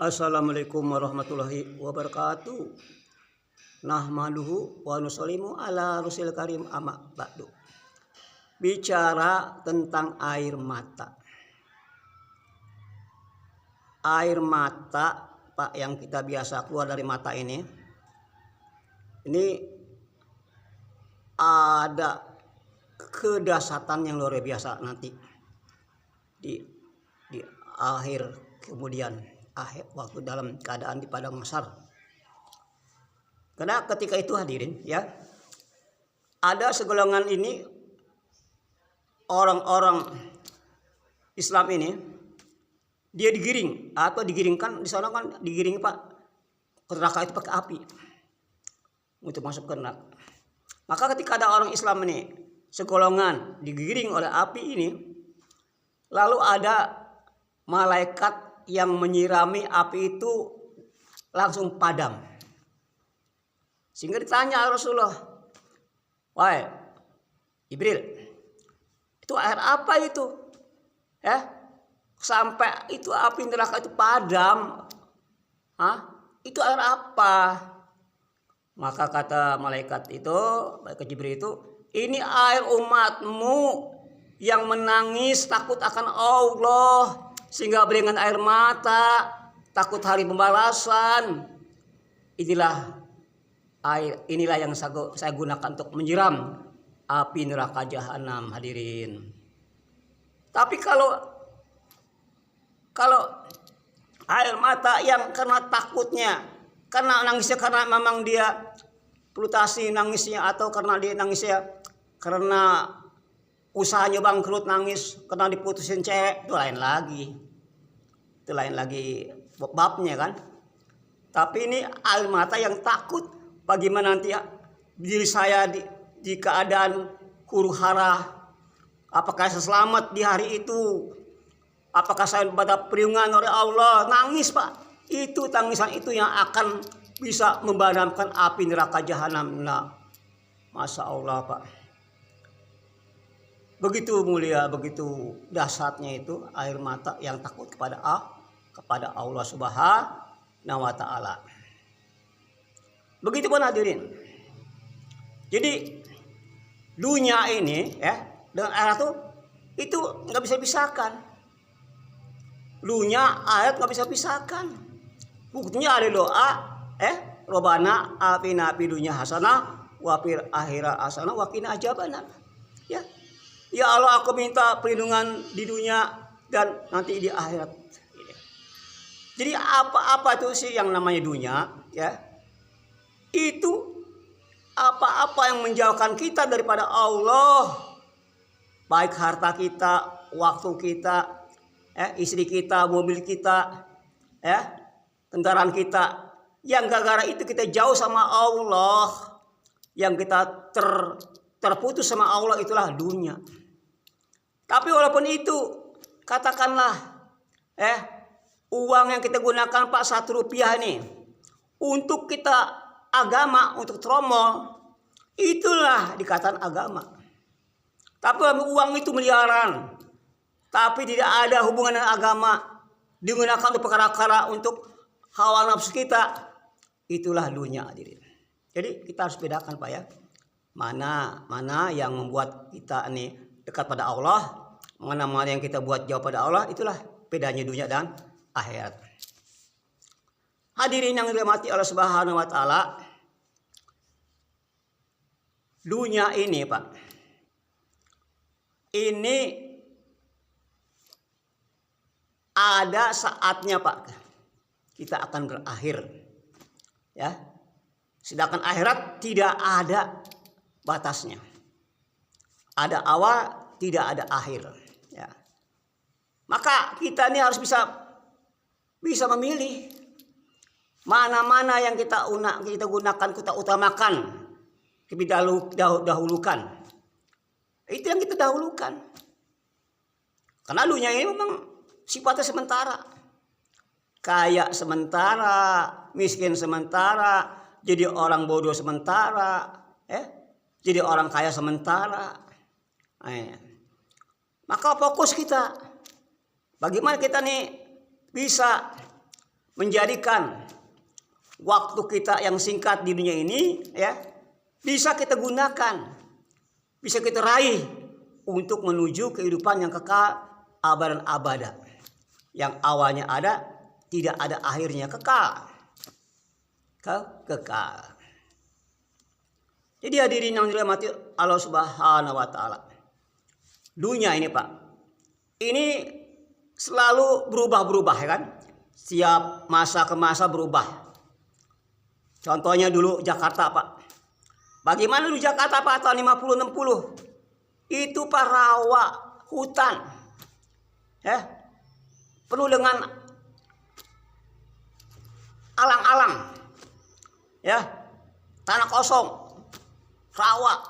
Assalamualaikum warahmatullahi wabarakatuh. Nahmaduhu wa nusallimu ala rasul karim amma ba'du. Bicara tentang air mata. Air mata, Pak, yang kita biasa keluar dari mata ini ada kedahsyatan yang luar biasa nanti di akhir waktu dalam keadaan di padang mahsyar. Karena ketika itu hadirin ya, ada segolongan ini orang-orang Islam ini dia digiring atau digiringkan di sana kan digiring Pak ke neraka itu pakai api untuk masuk ke neraka. Maka ketika ada orang Islam ini segolongan digiring oleh api ini, lalu ada malaikat yang menyirami api itu langsung padam. Sehingga ditanya Rasulullah, "Wahai Jibril, itu air apa itu? Ya, sampai itu api neraka itu padam. Itu air apa?" Maka kata malaikat itu, malaikat Jibril itu, "Ini air umatmu yang menangis takut akan Allah sehingga beringat air mata, takut hari pembalasan. Inilah yang saya gunakan untuk menyiram api neraka jahanam." Hadirin. Tapi kalau air mata yang karena takutnya, karena nangisnya karena memang dia frustasi nangisnya, atau karena dia nangisnya karena usahanya bangkrut, nangis karena diputusin cewek, itu lain lagi babnya kan. Tapi ini air mata yang takut bagaimana nanti diri saya di keadaan huru hara, apakah saya selamat di hari itu, apakah saya pada perlindungan oleh Allah. Nangis Pak, itu tangisan itu yang akan bisa memadamkan api neraka jahanam. Nah, Masya Allah Pak, begitu mulia, begitu dahsyatnya itu air mata yang takut kepada Allah Subhanahu wa Ta'ala. Begitu pun hadirin. Jadi dunia ini ya dengan air itu nggak bisa pisahkan. Dunia air nggak bisa pisahkan. Buktinya ada doa Robana atina fid dunya hasanah wa fil akhirati hasanah wa qina adzabannar. Ya Allah, aku minta perlindungan di dunia dan nanti di akhirat. Jadi apa-apa itu sih yang namanya dunia ya, itu apa-apa yang menjauhkan kita daripada Allah, baik harta kita, waktu kita, istri kita, mobil kita, kendaraan kita, yang gara-gara itu kita jauh sama Allah, yang kita terputus sama Allah, itulah dunia. Tapi walaupun itu, katakanlah uang yang kita gunakan Pak 1 rupiah nih untuk kita agama, untuk tromol, itulah dikatakan agama. Tapi uang itu miliaran, tapi tidak ada hubungan dengan agama, digunakan untuk perkara-perkara untuk hawa nafsu kita, itulah dunia. Jadi kita harus bedakan Pak ya, mana yang membuat kita ini dekat pada Allah, mana yang kita buat jauh pada Allah. Itulah bedanya dunia dan akhirat. Hadirin yang dirahmati Allah Subhanahu wa Ta'ala, dunia ini Pak, ini ada saatnya Pak, kita akan berakhir ya. Sedangkan akhirat tidak ada batasnya, ada awal, tidak ada akhir ya. Maka kita ini harus bisa memilih mana yang kita gunakan, kita utamakan, kita dahulukan. Itu yang kita dahulukan. Karena dunia ini memang sifatnya sementara. Kaya sementara, miskin sementara, jadi orang bodoh sementara, jadi orang kaya sementara. Maka fokus kita, bagaimana kita nih bisa menjadikan waktu kita yang singkat di dunia ini ya bisa kita gunakan, bisa kita raih untuk menuju kehidupan yang kekal abadan abada. Yang awalnya ada, tidak ada akhirnya, kekal. Kekal. Jadi hadirin yang dirahmati Allah Subhanahu wa taala. Dunia ini, Pak, ini selalu berubah-berubah ya kan? Setiap masa ke masa berubah. Contohnya dulu Jakarta, Pak. Bagaimana dulu Jakarta, Pak, tahun 50 60? Itu Pak, rawa, hutan. Ya. Penuh dengan alang-alang. Ya. Tanah kosong, rawa.